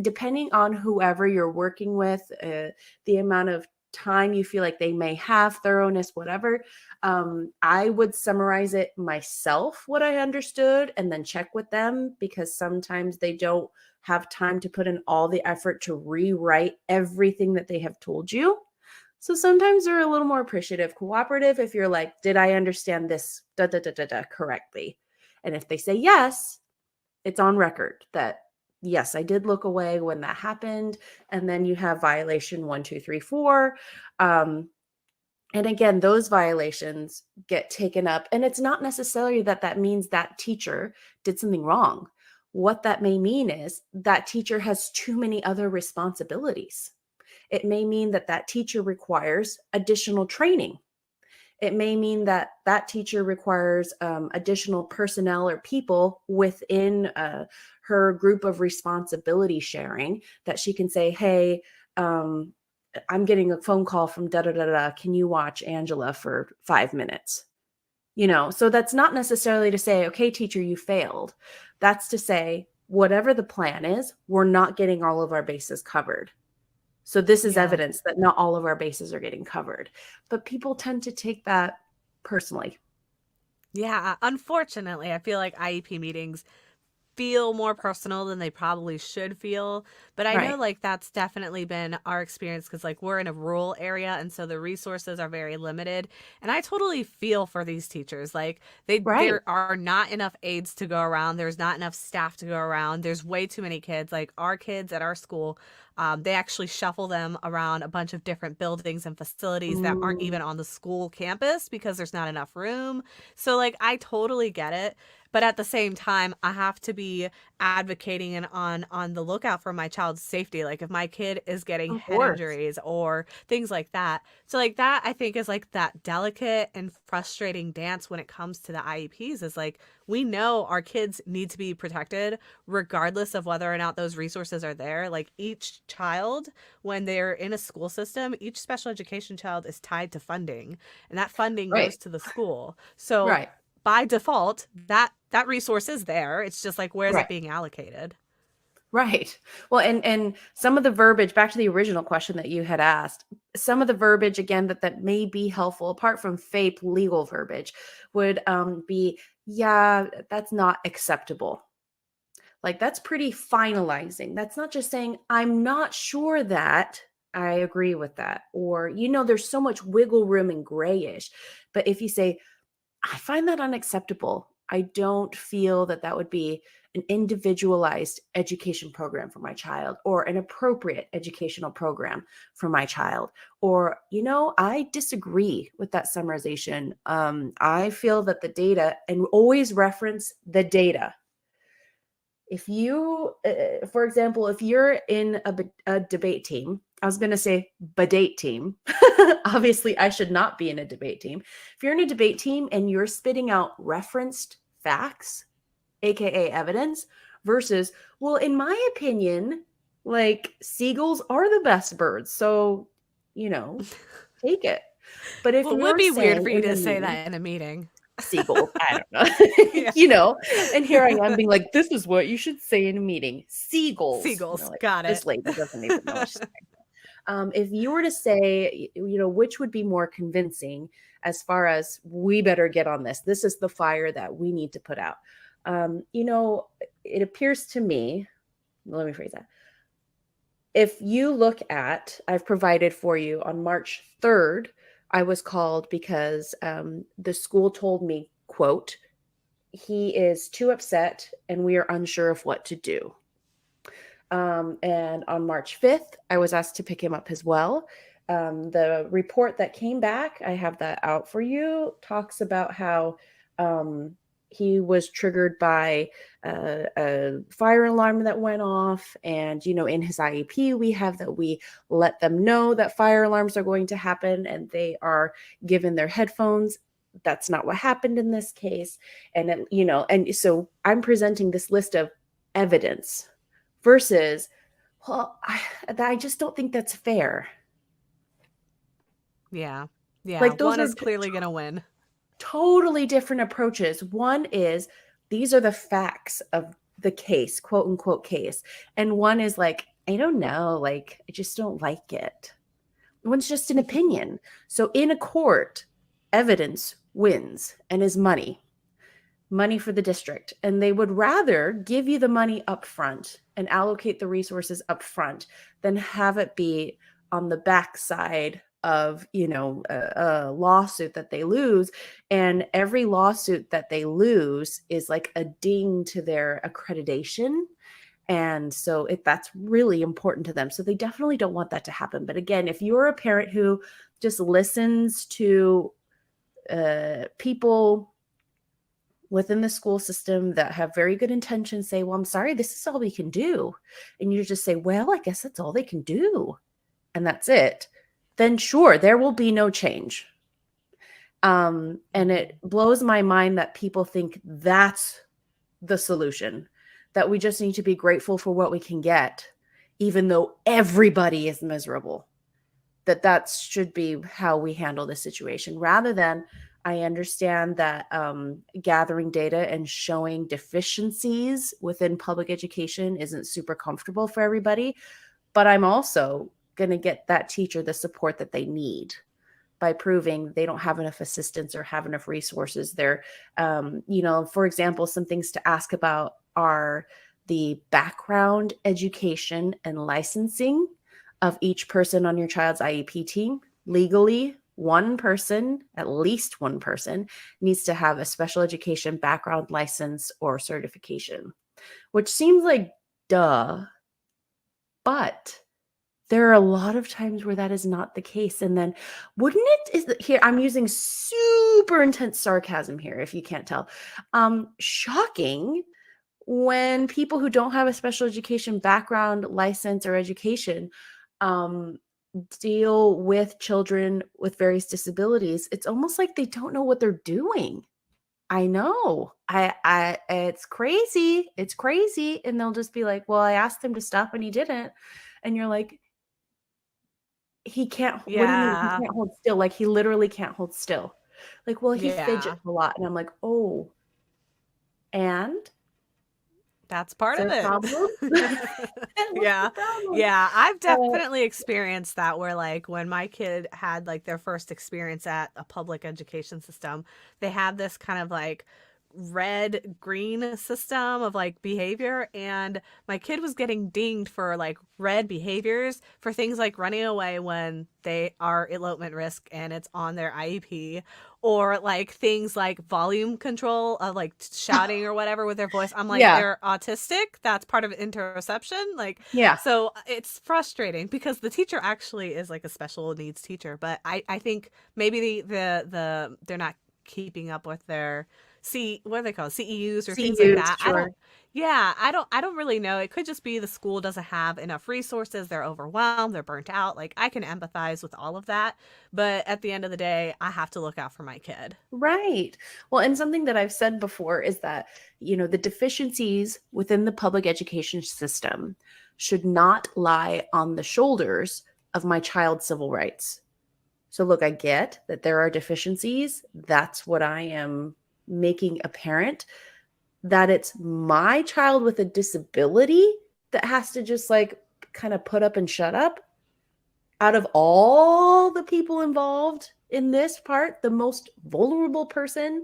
Speaker 2: Depending on whoever you're working with, the amount of time you feel like they may have, thoroughness, whatever, I would summarize it myself, what I understood, and then check with them because sometimes they don't have time to put in all the effort to rewrite everything that they have told you. So sometimes they're a little more appreciative, cooperative if you're like, did I understand this correctly? And if they say yes, it's on record that yes, I did look away when that happened. And then you have violation 1, 2, 3, 4. And again, those violations get taken up. And it's not necessarily that that means that teacher did something wrong. What that may mean is that teacher has too many other responsibilities. It may mean that that teacher requires additional training. It may mean that that teacher requires additional personnel or people within her group of responsibility sharing that she can say, hey, I'm getting a phone call from da da da da. Can you watch Angela for 5 minutes? So that's not necessarily to say, okay, teacher, you failed. That's to say, whatever the plan is, we're not getting all of our bases covered. So this is
Speaker 1: Yeah.
Speaker 2: evidence that not all of our bases are getting covered. But people tend to take that personally.
Speaker 1: Yeah, unfortunately, I feel like IEP meetings feel more personal than they probably should feel. But I know
Speaker 2: Right.
Speaker 1: like that's definitely been our experience because like we're in a rural area and so the resources are very limited. And I totally feel for these teachers. Like
Speaker 2: Right.
Speaker 1: there are not enough aides to go around. There's not enough staff to go around. There's way too many kids. Like our kids at our school, they actually shuffle them around a bunch of different buildings and facilities that aren't
Speaker 2: Mm,
Speaker 1: even on the school campus because there's not enough room. So like I totally get it. But at the same time, I have to be advocating and on the lookout for my child's safety. Like if my kid is getting
Speaker 2: of
Speaker 1: head
Speaker 2: course.
Speaker 1: injuries or things like that. So like that I think is like that delicate and frustrating dance when it comes to the IEPs is like we know our kids need to be protected regardless of whether or not those resources are there. Like each child when they're in a school system, each special education child is tied to funding and that funding
Speaker 2: Right.
Speaker 1: goes to the school. So
Speaker 2: Right.
Speaker 1: by default, that resource is there. It's just like where is it
Speaker 2: Right.
Speaker 1: being allocated?
Speaker 2: Right. Well, and some of the verbiage, back to the original question that you had asked, some of the verbiage again that may be helpful, apart from FAPE legal verbiage, would be, yeah, that's not acceptable. Like that's pretty finalizing. That's not just saying, I'm not sure that I agree with that. Or, there's so much wiggle room and grayish. But if you say, I find that unacceptable. I don't feel that that would be an individualized education program for my child or an appropriate educational program for my child. Or, I disagree with that summarization. I feel that the data, and always reference the data. If you, for example, if you're in a debate team, I was going to say debate team. Obviously, I should not be in a debate team. If you're in a debate team and you're spitting out referenced facts, AKA evidence, versus, well, in my opinion, like seagulls are the best birds. So, you know, take it. But if
Speaker 1: Well, it would
Speaker 2: you're
Speaker 1: be weird
Speaker 2: saying
Speaker 1: for you
Speaker 2: in the
Speaker 1: to say
Speaker 2: meeting,
Speaker 1: that in a meeting.
Speaker 2: seagulls, I don't know,
Speaker 1: Yeah.
Speaker 2: and here I am being like, this is what you should say in a meeting, seagulls.
Speaker 1: Seagulls.
Speaker 2: Like,
Speaker 1: Got it.
Speaker 2: this lady doesn't even know what she's saying. If you were to say, which would be more convincing as far as we better get on this is the fire that we need to put out. It appears to me, let me phrase that. If you look at, I've provided for you on March 3rd, I was called because the school told me, quote, he is too upset and we are unsure of what to do. And on March 5th, I was asked to pick him up as well. The report that came back, I have that out for you, talks about how he was triggered by a fire alarm that went off. And, in his IEP, we have that we let them know that fire alarms are going to happen and they are given their headphones. That's not what happened in this case. And, and so I'm presenting this list of evidence versus, well, I just don't think that's fair.
Speaker 1: Yeah. Yeah.
Speaker 2: Like those
Speaker 1: One
Speaker 2: are
Speaker 1: is clearly going to win.
Speaker 2: totally different approaches. One is these are the facts of the case, quote unquote case. And one is like, I don't know, like, I just don't like it. One's just an opinion. So in a court, evidence wins and is money for the district. And they would rather give you the money up front and allocate the resources up front than have it be on the backside of, a lawsuit that they lose. And every lawsuit that they lose is like a ding to their accreditation. And so that's really important to them. So they definitely don't want that to happen. But again, if you're a parent who just listens to people within the school system that have very good intentions say, well, I'm sorry, this is all we can do. And you just say, well, I guess that's all they can do. And that's it. Then sure, there will be no change. And it blows my mind that people think that's the solution, that we just need to be grateful for what we can get, even though everybody is miserable. That should be how we handle the situation rather than, I understand that gathering data and showing deficiencies within public education isn't super comfortable for everybody, but I'm also going to get that teacher the support that they need by proving they don't have enough assistance or have enough resources. They're, for example, some things to ask about are the background education and licensing of each person on your child's IEP team. Legally, one person, at least one person, needs to have a special education background license or certification, which seems like duh, but there are a lot of times where that is not the case. And then wouldn't it is here, I'm using super intense sarcasm here, if you can't tell. Shocking when people who don't have a special education background, license, or education deal with children with various disabilities. It's almost like they don't know what they're doing. I know. It's crazy. It's crazy. And they'll just be like, well, I asked him to stop and he didn't. And you're like, he can't, what do you mean he
Speaker 1: Yeah.
Speaker 2: can't hold still? Like he literally can't hold still. Like, well, he
Speaker 1: Yeah.
Speaker 2: fidgets a lot. And I'm like, oh, and
Speaker 1: That's
Speaker 2: is
Speaker 1: part
Speaker 2: there
Speaker 1: of
Speaker 2: a
Speaker 1: it.
Speaker 2: problem? What's
Speaker 1: Yeah.
Speaker 2: the problem?
Speaker 1: Yeah. I've
Speaker 2: Uh,
Speaker 1: definitely experienced that where, like, when my kid had like their first experience at a public education system, they had this kind of like red green system of like behavior. And my kid was getting dinged for like red behaviors for things like running away when they are elopement risk and it's on their IEP, or like things like volume control of like shouting or whatever with their voice. I'm like,
Speaker 2: yeah.
Speaker 1: they're autistic. That's part of interoception. Like,
Speaker 2: Yeah.
Speaker 1: so it's frustrating because the teacher actually is like a special needs teacher, but I think maybe they're not keeping up with their what are they called, CEUs or
Speaker 2: See
Speaker 1: things like
Speaker 2: you,
Speaker 1: that. I
Speaker 2: sure.
Speaker 1: don't. Yeah, I don't really know. It could just be the school doesn't have enough resources. They're overwhelmed. They're burnt out. Like, I can empathize with all of that, but at the end of the day, I have to look out for my kid.
Speaker 2: Right. Well, and something that I've said before is that, the deficiencies within the public education system should not lie on the shoulders of my child's civil rights. So, look, I get that there are deficiencies. That's what I am making apparent, that it's my child with a disability that has to just like kind of put up and shut up. Out of all the people involved in this part, the most vulnerable person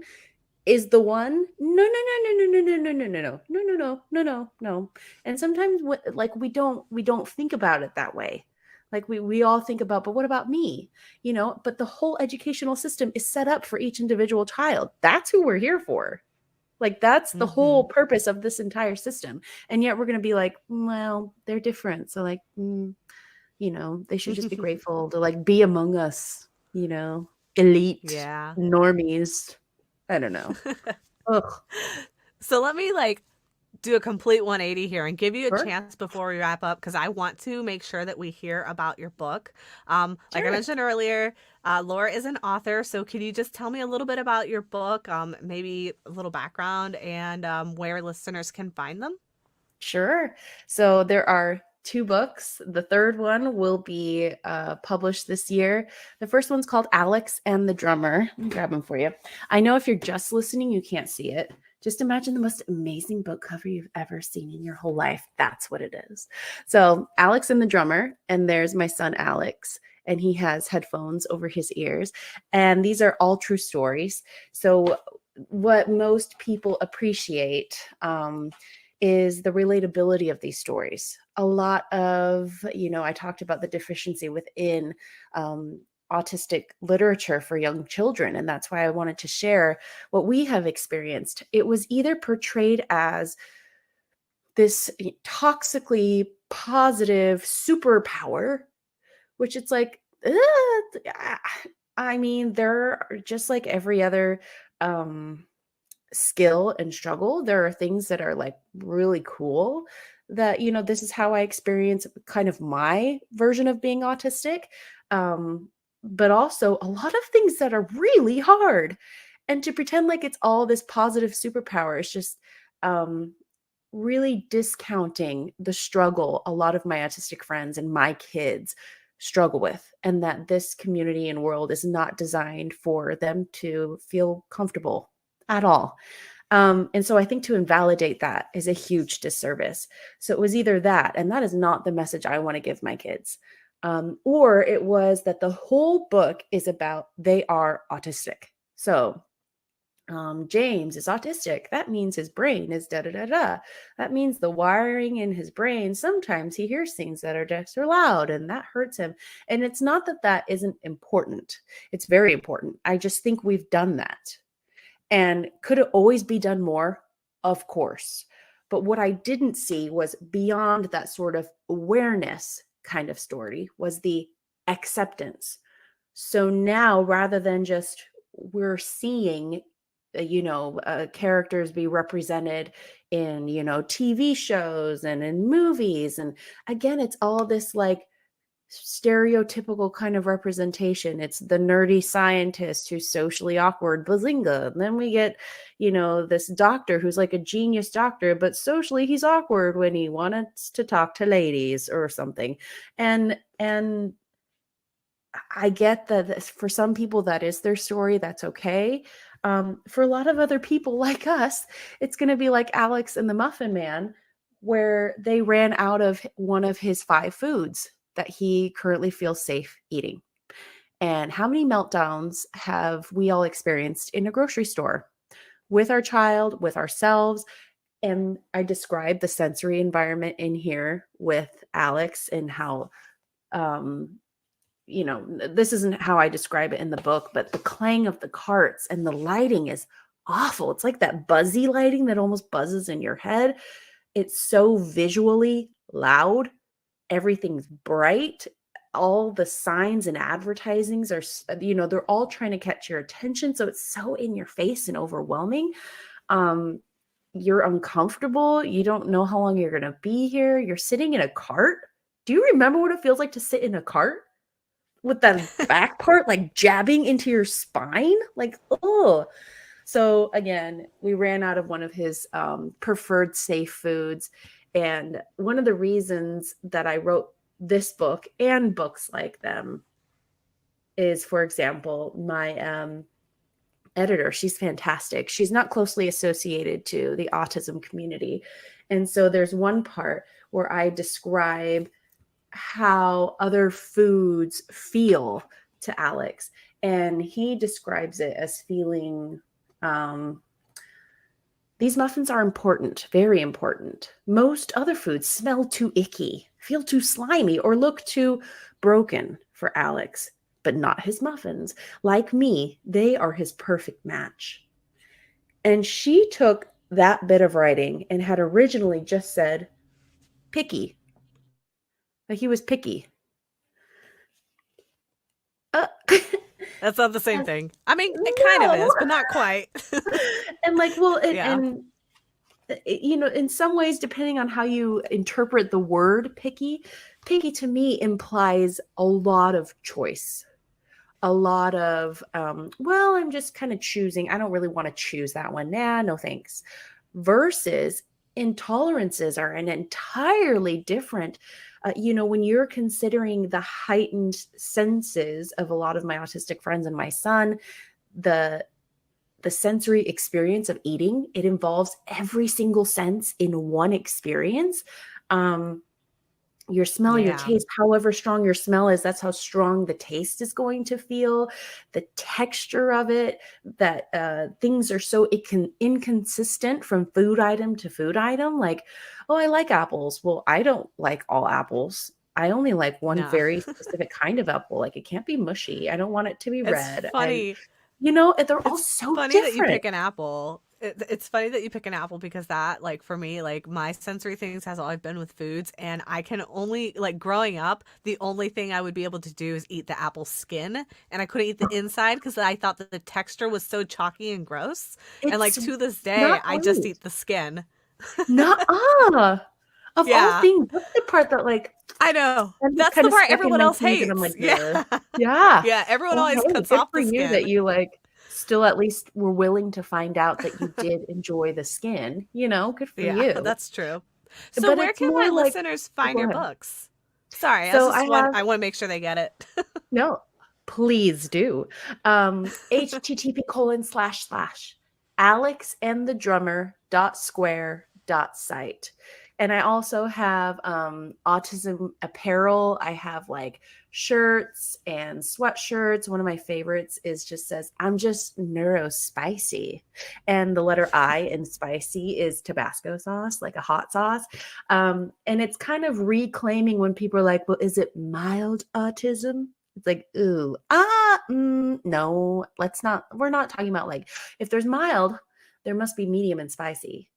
Speaker 2: is the one. No, no, no, no, no, no, no, no, no, no, no, no, no, no, no, no. And sometimes like we don't think about it that way. Like we all think about, but what about me? But the whole educational system is set up for each individual child. That's who we're here for. Like that's the
Speaker 1: Mm-hmm.
Speaker 2: whole purpose of this entire system. And yet we're going to be like, well, they're different. So like, they should just be grateful to like be among us, elite
Speaker 1: Yeah.
Speaker 2: normies. I don't know. Ugh.
Speaker 1: So let me like do a complete 180 here and give you a
Speaker 2: Sure.
Speaker 1: chance before we wrap up, because I want to make sure that we hear about your book. Like I
Speaker 2: Sure.
Speaker 1: mentioned earlier, Laura is an author. So could you just tell me a little bit about your book, maybe a little background, and where listeners can find them?
Speaker 2: Sure. So there are two books. The third one will be published this year. The first one's called Alex and the Drummer. Let me grab them for you. I know if you're just listening, you can't see it. Just imagine the most amazing book cover you've ever seen in your whole life. That's what it is. So, Alex and the Drummer, and there's my son Alex, and he has headphones over his ears. And these are all true stories. So, what most people appreciate is the relatability of these stories. A lot of, I talked about the deficiency within autistic literature for young children. And that's why I wanted to share what we have experienced. It was either portrayed as this toxically positive superpower, which it's like, I mean, they're just like every other skill and struggle. There are things that are like really cool that, this is how I experience kind of my version of being autistic. But also a lot of things that are really hard. And to pretend like it's all this positive superpower is just um, really discounting the struggle a lot of my autistic friends and my kids struggle with, and that this community and world is not designed for them to feel comfortable at all. And so I think to invalidate that is a huge disservice. So it was either that, and that is not the message I want to give my kids, or it was that the whole book is about they are autistic. So James is autistic. That means his brain is da da da da. That means the wiring in his brain, sometimes he hears things that are deaf or loud, and that hurts him. And it's not that that isn't important. It's very important. I just think we've done that. And could it always be done more? Of course. But what I didn't see was beyond that sort of awareness kind of story was the acceptance. So now rather than just we're seeing characters be represented in TV shows and in movies, and again it's all this like stereotypical kind of representation. It's the nerdy scientist who's socially awkward, bazinga. And then we get this doctor who's like a genius doctor, but socially he's awkward when he wants to talk to ladies or something. And I get that for some people that is their story. That's okay. For a lot of other people like us, it's going to be like Alex and the Muffin Man, where they ran out of one of his 5 foods that he currently feels safe eating. And how many meltdowns have we all experienced in a grocery store with our child, with ourselves? And I described the sensory environment in here with Alex and how this isn't how I describe it in the book, but the clang of the carts and the lighting is awful. It's like that buzzy lighting that almost buzzes in your head. It's so visually loud. Everything's bright. All the signs and advertisings are, they're all trying to catch your attention. So it's so in your face and overwhelming. You're uncomfortable. You don't know how long you're going to be here. You're sitting in a cart. Do you remember what it feels like to sit in a cart? With that back part like jabbing into your spine, like, oh. So again, we ran out of one of his preferred safe foods. And one of the reasons that I wrote this book and books like them is, for example, my editor, she's fantastic. She's not closely associated to the autism community. And so there's one part where I describe how other foods feel to Alex. And he describes it as feeling, these muffins are important, very important. Most other foods smell too icky, feel too slimy, or look too broken for Alex, but not his muffins. Like me, they are his perfect match. And she took that bit of writing and had originally just said picky. Like he was picky.
Speaker 1: That's not the same thing. I mean, it kind of is, but not quite.
Speaker 2: And like, well, and in some ways, depending on how you interpret the word picky to me implies a lot of choice. A lot of, well, I'm just kind of choosing. I don't really want to choose that one. Nah, no thanks. Versus intolerances are an entirely different, when you're considering the heightened senses of a lot of my autistic friends and my son, the sensory experience of eating, it involves every single sense in one experience. Your smell, your taste, however strong your smell is, that's how strong the taste is going to feel. The texture of it, that things are so inconsistent from food item to food item. Like, oh, I like apples. Well, I don't like all apples. I only like one very specific kind of apple. Like it can't be mushy. I don't want it to be red.
Speaker 1: It's funny.
Speaker 2: They're all so
Speaker 1: funny
Speaker 2: different.
Speaker 1: That you pick an apple. It's funny that you pick an apple because that, like, for me, like, my sensory things has always been with foods, and I can only, like, growing up, the only thing I would be able to do is eat the apple skin, and I couldn't eat the inside because I thought that the texture was so chalky and gross. And, like, to this day, I just eat the skin.
Speaker 2: Nuh-uh. Of all things, that's the part that, like,
Speaker 1: I know. That's the part everyone else hates.
Speaker 2: I'm like,
Speaker 1: yeah. Everyone always cuts off the skin.
Speaker 2: You that you, like, still at least were willing to find out that you did enjoy the skin, good for you.
Speaker 1: That's true. So but where can my listeners find your books? Sorry,
Speaker 2: so
Speaker 1: I want to make sure they get it.
Speaker 2: No, please do. http:// alexandthedrummer.square.site. And I also have autism apparel. I have like shirts and sweatshirts. One of my favorites is just says, I'm just neurospicy. And the letter I in spicy is Tabasco sauce, like a hot sauce. And it's kind of reclaiming when people are like, well, is it mild autism? It's like, ooh, no, we're not talking about like, if there's mild, there must be medium and spicy.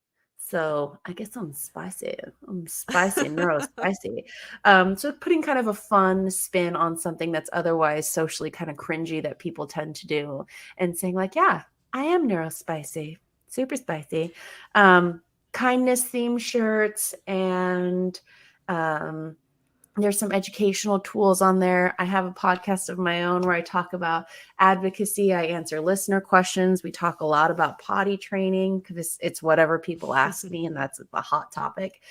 Speaker 2: So I guess I'm spicy. I'm spicy, neuro spicy. So putting kind of a fun spin on something that's otherwise socially kind of cringy that people tend to do, and saying like, yeah, I am neuro spicy, super spicy. Kindness theme shirts, and there's some educational tools on there. I have a podcast of my own where I talk about advocacy. I answer listener questions. We talk a lot about potty training because it's whatever people ask me, and that's a hot topic.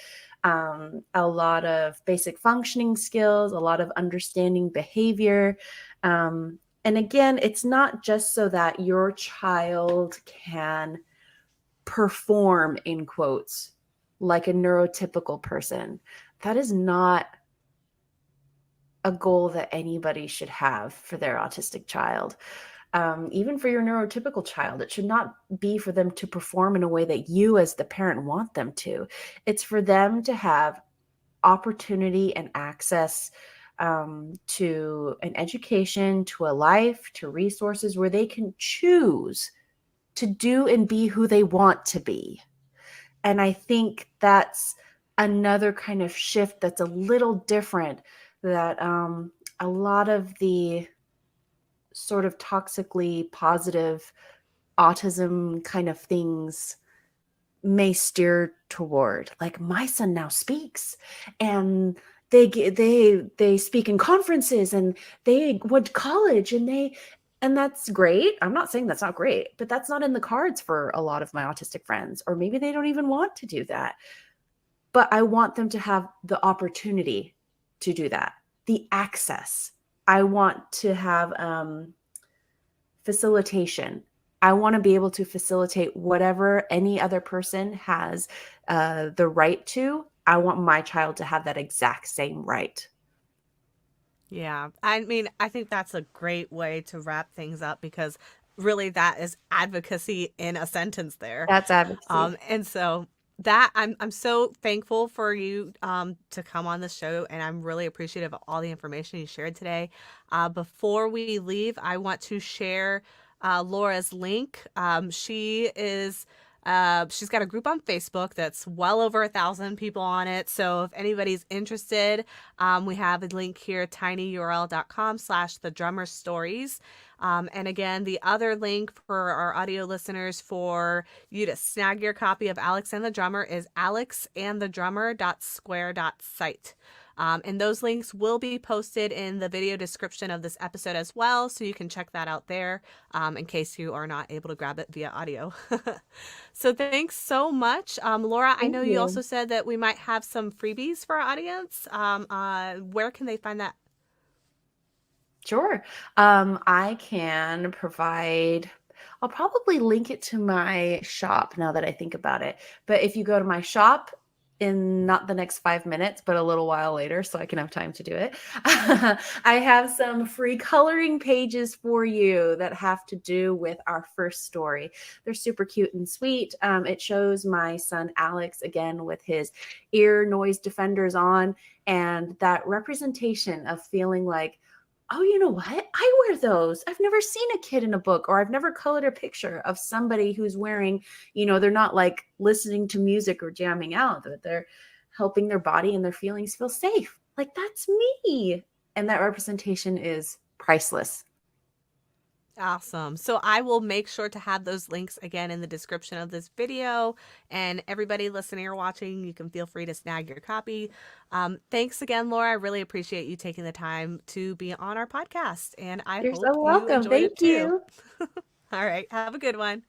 Speaker 2: A lot of basic functioning skills, a lot of understanding behavior. And again, it's not just so that your child can perform, in quotes, like a neurotypical person. That is not a goal that anybody should have for their autistic child. Even for your neurotypical child, it should not be for them to perform in a way that you as the parent want them to. It's for them to have opportunity and access to an education, to a life, to resources where they can choose to do and be who they want to be. And I think that's another kind of shift that's a little different, that a lot of the sort of toxically positive autism kind of things may steer toward. Like, my son now speaks, and they speak in conferences, and they went to college, and that's great. I'm not saying that's not great, but that's not in the cards for a lot of my autistic friends, or maybe they don't even want to do that. But I want them to have the opportunity to do that, the access. I want to have facilitation. I want to be able to facilitate whatever any other person has the right to. I want my child to have that exact same right.
Speaker 1: Yeah. I mean, I think that's a great way to wrap things up because really that is advocacy in a sentence there.
Speaker 2: That's advocacy.
Speaker 1: And so that I'm so thankful for you to come on the show, and I'm really appreciative of all the information you shared today. Before we leave, I want to share Laura's link. She's got a group on Facebook that's well over 1,000 people on it. So if anybody's interested, we have a link here, tinyurl.com/thedrummerstories. And again, the other link for our audio listeners for you to snag your copy of Alex and the Drummer is alexandthedrummer.square.site. And those links will be posted in the video description of this episode as well, so you can check that out there in case you are not able to grab it via audio. So thanks so much. Laura, I
Speaker 2: Thank
Speaker 1: know you also
Speaker 2: you.
Speaker 1: said that we might have some freebies for our audience. Where can they find that?
Speaker 2: Sure. I can provide, I'll probably link it to my shop now that I think about it. But if you go to my shop in not the next 5 minutes, but a little while later, so I can have time to do it, I have some free coloring pages for you that have to do with our first story. They're super cute and sweet. It shows my son Alex again with his ear noise defenders on, and that representation of feeling like, oh, you know what? I wear those. I've never seen a kid in a book, or I've never colored a picture of somebody who's wearing, they're not like listening to music or jamming out, that they're helping their body and their feelings feel safe. Like, that's me. And that representation is priceless.
Speaker 1: Awesome. So I will make sure to have those links again in the description of this video. And everybody listening or watching, you can feel free to snag your copy. Thanks again, Laura. I really appreciate you taking the time to be on our podcast. And I
Speaker 2: You're so
Speaker 1: hope you
Speaker 2: welcome.
Speaker 1: enjoyed it
Speaker 2: Thank
Speaker 1: too.
Speaker 2: you.
Speaker 1: All right. Have a good one.